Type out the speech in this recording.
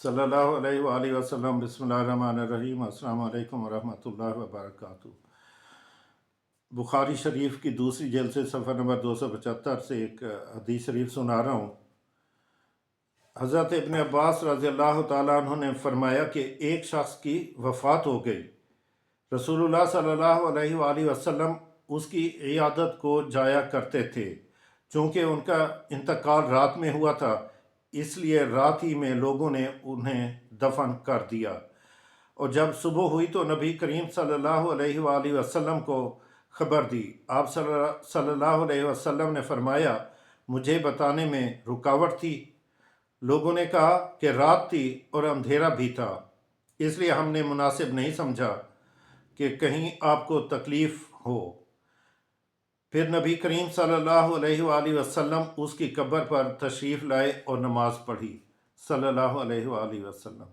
صلی اللہ علیہ وآلہ وسلم۔ بسم اللہ الرحمن الرحیم۔ السلام علیکم ورحمۃ اللہ وبرکاتہ۔ بخاری شریف کی دوسری جلد سے صفحہ نمبر 275 سے ایک حدیث شریف سنا رہا ہوں۔ حضرت ابن عباس رضی اللہ تعالیٰ عنہ نے فرمایا کہ ایک شخص کی وفات ہو گئی۔ رسول اللہ صلی اللہ علیہ وآلہ وسلم اس کی عیادت کو جایا کرتے تھے۔ چونکہ ان کا انتقال رات میں ہوا تھا، اس لیے رات ہی میں لوگوں نے انہیں دفن کر دیا، اور جب صبح ہوئی تو نبی کریم صلی اللہ علیہ وآلہ وسلم کو خبر دی۔ آپ صلی اللہ علیہ وسلم نے فرمایا، مجھے بتانے میں رکاوٹ تھی؟ لوگوں نے کہا کہ رات تھی اور اندھیرا بھی تھا، اس لیے ہم نے مناسب نہیں سمجھا کہ کہیں آپ کو تکلیف ہو۔ پھر نبی کریم صلی اللہ علیہ وآلہ وسلم اس کی قبر پر تشریف لائے اور نماز پڑھی، صلی اللہ علیہ وآلہ وسلم۔